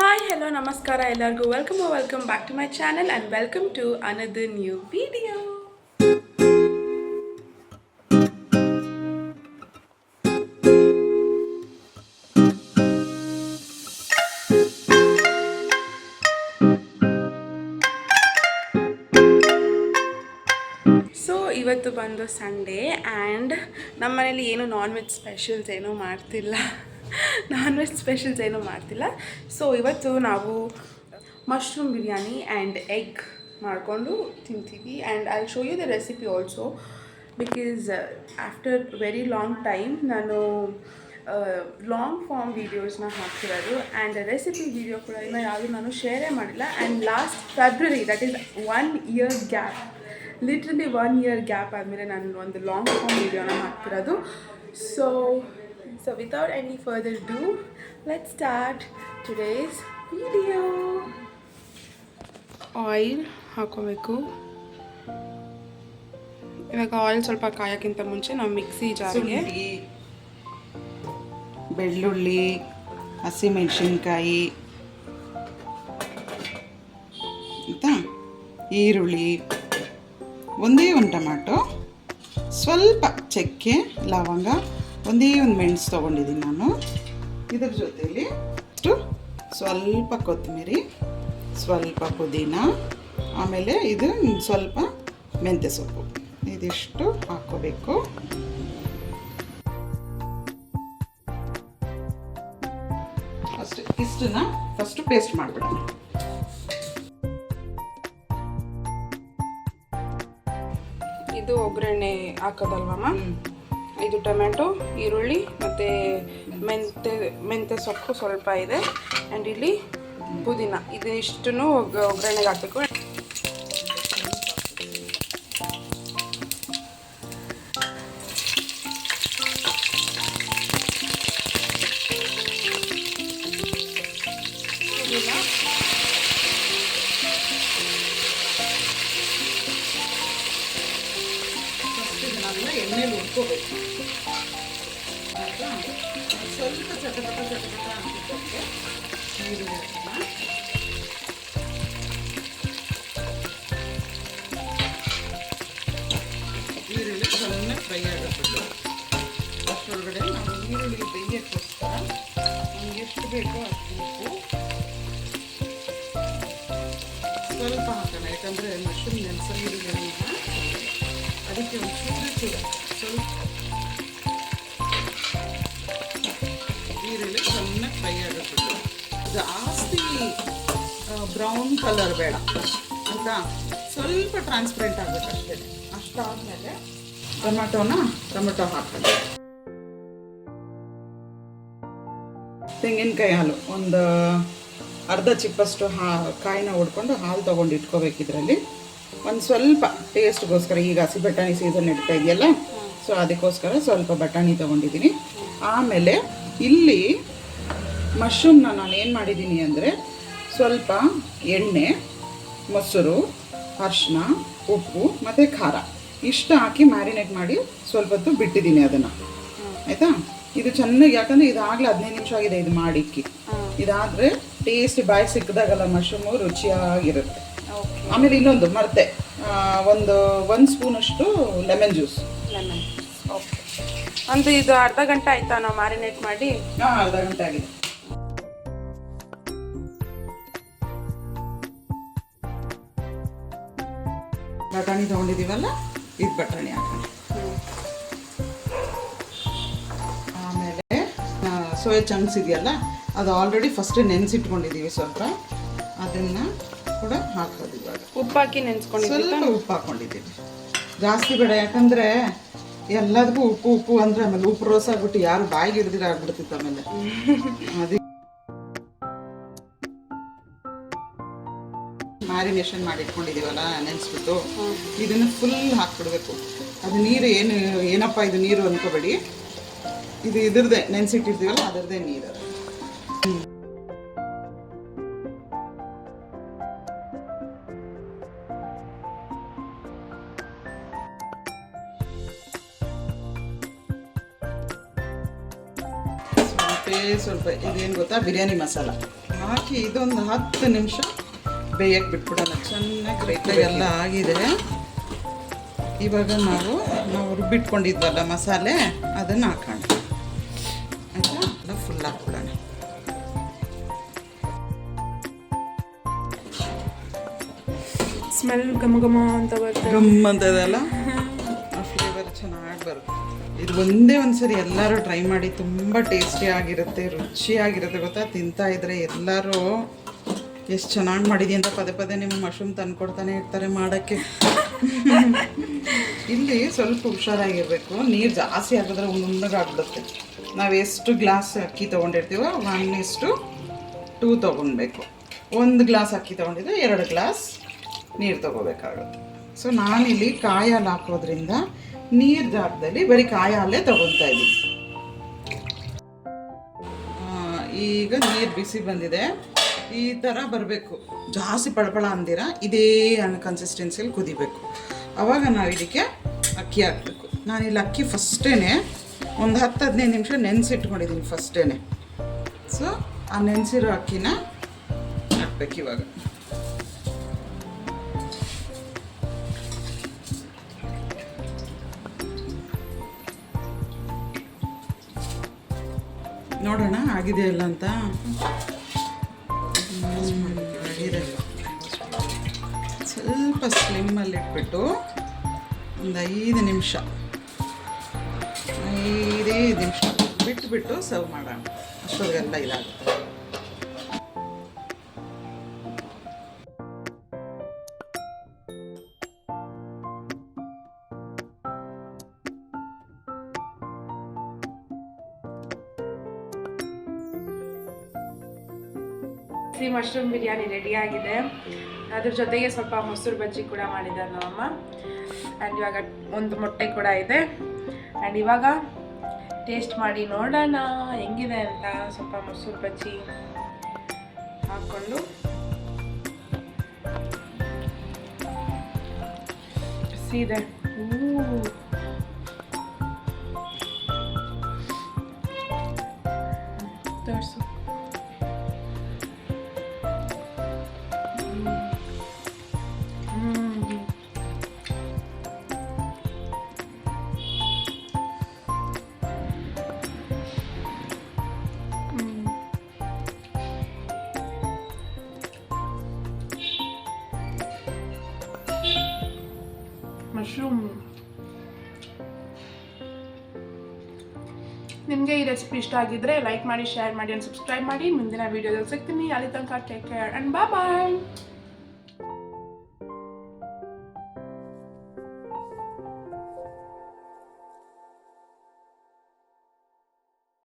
Hi, hello, namaskara, ellargu. Welcome back to my channel and welcome to another new video. So ಇವತ್ತು ಬಂದು Sunday and ನಮ್ಮ ಮನೇಲಿ ಏನು non veg specials ಏನೂ ಮಾಡ್ತಿಲ್ಲ ಸೊ ಇವತ್ತು ನಾವು ಮಶ್ರೂಮ್ ಬಿರಿಯಾನಿ ಆ್ಯಂಡ್ ಎಗ್ ಮಾಡಿಕೊಂಡು ತಿಂತೀವಿ and I show you the recipe also because after very long time ನಾನು ಲಾಂಗ್ ಫಾರ್ಮ್ ವೀಡಿಯೋಸ್ನ ಹಾಕ್ತಿರೋದು ಆ್ಯಂಡ್ ರೆಸಿಪಿ ವೀಡಿಯೋ ಕೂಡ ಇನ್ನೂ ಯಾವುದು ನಾನು ಶೇರೇ ಮಾಡಿಲ್ಲ and last February that is 1 year gap literally 1 year gap ಆದಮೇಲೆ ನಾನು ಒಂದು ಲಾಂಗ್ ಫಾರ್ಮ್ ವೀಡಿಯೋನ ಹಾಕ್ತಿರೋದು so without any further do let's start today's video. Oil ಹಾಕೋಬೇಕು. ಇವಾಗ ಆಯಿಲ್ ಸ್ವಲ್ಪ ಕಾಯೋಕ್ಕಿಂತ ಮುಂಚೆ ನಾವು ಮಿಕ್ಸಿ ಜಾರಿಗೆ ಬೆಳ್ಳುಳ್ಳಿ, ಹಸಿಮೆಣಸಿನ್ಕಾಯಿ, ಆಯಿತಾ, ಈರುಳ್ಳಿ, ಒಂದೇ ಒಂದು ಟೊಮ್ಯಾಟೊ, ಸ್ವಲ್ಪ ಚಕ್ಕೆ, ಲವಂಗ, ಒಂದೇ ಒಂದು ಮೆಣಸು ತೊಗೊಂಡಿದ್ದೀನಿ ನಾನು. ಇದ್ರ ಜೊತೆಯಲ್ಲಿ ಸ್ವಲ್ಪ ಕೊತ್ತಂಬರಿ, ಸ್ವಲ್ಪ ಪುದೀನ, ಆಮೇಲೆ ಇದು ಸ್ವಲ್ಪ ಮೆಂತ್ಯ ಸೊಪ್ಪು, ಇದಿಷ್ಟು ಹಾಕ್ಕೋಬೇಕು. ಇಷ್ಟನ್ನ ಫಸ್ಟು ಪೇಸ್ಟ್ ಮಾಡಿಬಿಡೋಣ. ಇದು ಒಗ್ಗರಣೆ ಹಾಕೋದಲ್ವಮ್ಮ. ಇದು ಟೊಮ್ಯಾಟೊ, ಈರುಳ್ಳಿ ಮತ್ತು ಮೆಂತ್ಯ ಸೊಪ್ಪು ಸ್ವಲ್ಪ ಇದೆ ಆ್ಯಂಡ್ ಇಲ್ಲಿ ಪುದೀನ, ಇದಿಷ್ಟನ್ನು ಒಗ್ಗರಣೆಗೆ ಹಾಕಬೇಕು. ಎಣ್ಣೆಲಿ ಹುರ್ಕೋಬೇಕು. ಸ್ವಲ್ಪ ಚಟಪಟ ಅನ್ಸುತ್ತೆ. ಈರುಳ್ಳಿ ಚೆನ್ನಾಗಿ ಫ್ರೈ ಆಗಬೇಕು. ಅಷ್ಟರೊಳಗಡೆ ನಾವು ಈರುಳ್ಳಿ ಬೇಯೋಕ್ಕೋಸ್ಕರ ನಮ್ಗೆ ಎಷ್ಟು ಬೇಕೋ ಅಷ್ಟು ಉಪ್ಪು ಸ್ವಲ್ಪ ಹಾಕೋಣ. ಯಾಕಂದರೆ ಮಶ್ರೂಮ್ ನೆನೆಸಂಗಿರೋದ್ರಿಂದ ಅದಕ್ಕೆ ಒಂದು ಚೂರು ಸ್ವಲ್ಪ ಈರುಳ್ಳಿ ಚೆನ್ನಾಗಿ ಫ್ರೈ ಆಗಬೇಕು. ಜಾಸ್ತಿ ಬ್ರೌನ್ ಕಲರ್ ಬೇಡ ಅಂತ, ಸ್ವಲ್ಪ ಟ್ರಾನ್ಸ್ಪರೆಂಟ್ ಆಗಬೇಕು ಅಷ್ಟೇ. ಅಷ್ಟಾದಮೇಲೆ ಟೊಮೆಟೊ ಹಾಕೋದು. ತೆಂಗಿನಕಾಯಿ ಹಾಲು ಒಂದು ಅರ್ಧ ಚಿಪ್ಪಷ್ಟು ಕಾಯಿನ ಹೊಡ್ಕೊಂಡು ಹಾಲು ತೊಗೊಂಡು ಇಟ್ಕೋಬೇಕು. ಇದರಲ್ಲಿ ಒಂದು ಸ್ವಲ್ಪ ಟೇಸ್ಟ್ಗೋಸ್ಕರ, ಈಗ ಹಸಿ ಬಟಾಣಿ ಸೀಸನ್ ನಡೀತಾ ಇದೆಯಲ್ಲ, ಸೊ ಅದಕ್ಕೋಸ್ಕರ ಸ್ವಲ್ಪ ಬಟಾಣಿ ತೊಗೊಂಡಿದ್ದೀನಿ. ಆಮೇಲೆ ಇಲ್ಲಿ ಮಶ್ರೂಮ್ನ ನಾನು ಏನು ಮಾಡಿದ್ದೀನಿ ಅಂದರೆ ಸ್ವಲ್ಪ ಎಣ್ಣೆ, ಮೊಸರು, ಅರಿಶಿನ, ಉಪ್ಪು ಮತ್ತು ಖಾರ ಇಷ್ಟು ಹಾಕಿ ಮ್ಯಾರಿನೇಟ್ ಮಾಡಿ ಸ್ವಲ್ಪ ಹೊತ್ತು ಬಿಟ್ಟಿದ್ದೀನಿ ಅದನ್ನು, ಆಯಿತಾ. ಇದು ಚೆನ್ನಾಗಿ, ಯಾಕಂದರೆ ಇದಾಗಲೇ 15 ನಿಮಿಷ ಆಗಿದೆ ಇದು ಮಾಡಿಕ್ಕಿ. ಇದಾದರೆ ಟೇಸ್ಟ್ ಬಾಯಿ ಸಿಕ್ಕಿದಾಗಲ್ಲ ಮಶ್ರೂಮು ರುಚಿಯಾಗಿರುತ್ತೆ. ಆಮೇಲೆ ಇನ್ನೊಂದು ಮರ್ತೆ, ಒಂದು ಸ್ಪೂನಷ್ಟು ಲೆಮನ್ ಜ್ಯೂಸ್. ಓಕೆ, ಒಂದು ಇದು ಅರ್ಧ ಗಂಟೆ ಆಯಿತಾ ನಾವು ಮ್ಯಾರಿನೇಟ್ ಮಾಡಿ? ಹಾಂ, ಅರ್ಧ ಗಂಟೆ ಆಗಿದೆ. ಬಟಾಣಿ ತೊಗೊಂಡಿದ್ದೀವಲ್ಲ, ಇದು ಬಟಾಣಿ ಹಾಕೋಣ. ಆಮೇಲೆ ಸೋಯಾ ಚಂಕ್ಸ್ ಇದೆಯಲ್ಲ, ಅದು ಆಲ್ರೆಡಿ ಫಸ್ಟ್ ನೆನೆಸಿಟ್ಕೊಂಡಿದ್ದೀವಿ. ಸ್ವಲ್ಪ ಅದನ್ನು ಕೂಡ ಹಾಕೋದು. ಇವಾಗ ಉಪ್ಪು ಹಾಕಿ ನೆನೆಸ್ಕೊಂಡಿದ್ದೀವಿ. ಸ್ವಲ್ಪ ಉಪ್ಪು ಹಾಕ್ಕೊಂಡಿದ್ದೀವಿ, ಜಾಸ್ತಿ ಬೇಡ. ಯಾಕಂದರೆ ಎಲ್ಲದಕ್ಕೂ ಉಪ್ಪು ಅಂದರೆ ಆಮೇಲೆ ಉಪ್ಪು ರೋಸ್ ಆಗ್ಬಿಟ್ಟು ಯಾರು ಬಾಯಿಗೆ ಹಿಡಿದಿರ ಆಗ್ಬಿಡ್ತಿತ್ತು ಆಮೇಲೆ. ಅದು ಮ್ಯಾರಿನೇಷನ್ ಮಾಡಿ ಇಟ್ಕೊಂಡಿದ್ದೀವಲ್ಲ ನೆನೆಸ್ಬಿಟ್ಟು, ಇದನ್ನು ಫುಲ್ ಹಾಕ್ಬಿಡ್ಬೇಕು. ಅದು ನೀರು ಏನಪ್ಪ ಇದು ನೀರು ಅಂದ್ಕೋಬೇಡಿ, ಇದು ಇದ್ರದ್ದೇ ನೆನೆಸಿಟ್ಟಿರ್ತೀವಲ್ಲ ಅದರದ್ದೇ ನೀರು. ಸ್ವಲ್ಪ ಇದೇನು ಗೊತ್ತಾ, ಬಿರಿಯಾನಿ ಮಸಾಲ ಹಾಕಿ ಇದೊಂದು 10 ನಿಮಿಷ ಬೇಯಕ್ಕೆ ಬಿಟ್ಬಿಡೋಣ. ಚೆನ್ನಾಗಿ ರೈತಾಗಿ ಎಲ್ಲ ಆಗಿದೆ. ಇವಾಗ ನಾವು ರುಬ್ಬಿಟ್ಕೊಂಡಿದ್ವಲ್ಲ ಮಸಾಲೆ ಅದನ್ನು ಹಾಕೋಣ. ಆಯಿತಾ? ಎಲ್ಲ ಫುಲ್ ಹಾಕ್ಬಿಡೋಣ. ಸ್ಮೆಲ್ ಘಮ ಘಮ ಅಂತ ಬರ್ತದೆ. ಗಮ್ಮಂತದಲ್ಲ, ಆ ಫ್ಲೇವರ್ ಚೆನ್ನಾಗಿ ಬರುತ್ತೆ. ಇದು ಒಂದೇ ಒಂದ್ಸರಿ ಎಲ್ಲರೂ ಟ್ರೈ ಮಾಡಿ, ತುಂಬ ಟೇಸ್ಟಿ ಆಗಿರುತ್ತೆ, ರುಚಿಯಾಗಿರುತ್ತೆ ಗೊತ್ತಾ. ತಿಂತಾ ಇದ್ರೆ ಎಲ್ಲರೂ ಎಷ್ಟು ಚೆನ್ನಾಗಿ ಮಾಡಿದೆ ಅಂತ ಪದೇ ಪದೇ ನಿಮ್ಮ ಮಶ್ರೂಮ್ ತಂದ್ಕೊಡ್ತಾನೆ ಇರ್ತಾರೆ ಮಾಡೋಕ್ಕೆ. ಇಲ್ಲಿ ಸ್ವಲ್ಪ ಹುಷಾರಾಗಿರಬೇಕು, ನೀರು ಜಾಸ್ತಿ ಹಾಕಿದ್ರೆ ಮುಂದಾಗ್ಬಿಡುತ್ತೆ. ನಾವು ಎಷ್ಟು ಗ್ಲಾಸ್ ಅಕ್ಕಿ ತೊಗೊಂಡಿರ್ತೀವೋ 1:2 ತೊಗೊಳ್ಬೇಕು. 1 ಗ್ಲಾಸ್ ಅಕ್ಕಿ ತೊಗೊಂಡಿದ್ರೆ 2 ಗ್ಲಾಸ್ ನೀರು ತೊಗೋಬೇಕಾಗುತ್ತೆ. ಸೊ ನಾನಿಲ್ಲಿ ಕಾಯಿ ಹಾಲು ಹಾಕೋದ್ರಿಂದ ನೀರು ಜಾಗದಲ್ಲಿ ಬರೀ ಕಾಯಿ ಹಾಲೇ ತೊಗೊತಾ ಇದ್ದೀನಿ. ಈಗ ನೀರು ಬಿಸಿ ಬಂದಿದೆ, ಈ ಥರ ಬರಬೇಕು. ಜಾಸ್ತಿ ಪಳಪಳ ಅಂದಿರ ಇದೇ ಕನ್ಸಿಸ್ಟೆನ್ಸಿಯಲ್ಲಿ ಕುದಿಬೇಕು. ಆವಾಗ ನಾವು ಇದಕ್ಕೆ ಅಕ್ಕಿ ಹಾಕಬೇಕು. ನಾನಿಲ್ಲಿ ಅಕ್ಕಿ ಫಸ್ಟೇ ಒಂದು 10-15 ನಿಮಿಷ ನೆನೆಸಿಟ್ಕೊಂಡಿದ್ದೀನಿ ಫಸ್ಟೇ. ಸೊ ಆ ನೆನೆಸಿರೋ ಅಕ್ಕಿನ ಹಾಕ್ಬೇಕು ಇವಾಗ. ನೋಡೋಣ ಆಗಿದೆಯಲ್ಲ ಅಂತ. ಆಗಿದೆ. ಸ್ವಲ್ಪ ಸ್ಲಿಮ್ಮಲ್ಲಿ ಇಟ್ಬಿಟ್ಟು ಒಂದು 5 ನಿಮಿಷ ಬಿಟ್ಬಿಟ್ಟು ಸರ್ವ್ ಮಾಡೋಣ. ಅಷ್ಟೊಂದೆಲ್ಲ ಇದಾಗುತ್ತೆ. ಮಶ್ರೂಮ್ ಬಿರಿಯಾನಿ ರೆಡಿ ಆಗಿದೆ. ಅದ್ರ ಜೊತೆಗೆ ಸ್ವಲ್ಪ ಮೊಸರು ಬಜ್ಜಿ ಕೂಡ ಮಾಡಿದ್ದಾರೆ ನಮ್ಮಮ್ಮ. ಆ್ಯಂಡ್ ಇವಾಗ ಒಂದು ಮೊಟ್ಟೆ ಕೂಡ ಇದೆ. ಆ್ಯಂಡ್ ಇವಾಗ ಟೇಸ್ಟ್ ಮಾಡಿ ನೋಡೋಣ ಹೆಂಗಿದೆ ಅಂತ. ಸ್ವಲ್ಪ ಮೊಸರು ಬಜ್ಜಿ ಹಾಕ್ಕೊಂಡು ಸೀದೆ ತೋರಿಸು. ಮಶ್ರೂಮ್. ನಿಮಗೆ ಈ ರೆಸಿಪಿ ಇಷ್ಟ ಆಗಿದ್ರೆ ಲೈಕ್ ಮಾಡಿ, ಶೇರ್ ಮಾಡಿ, ಸಬ್ಸ್ಕ್ರೈಬ್ ಮಾಡಿ. ಮುಂದಿನ ವೀಡಿಯೋದಲ್ಲಿ ಸಿಗ್ತೀನಿ. ಅಲ್ಲಿ ತನಕ ಟೇಕ್ ಕೇರ್ ಆ್ಯಂಡ್ ಬಾಯ್.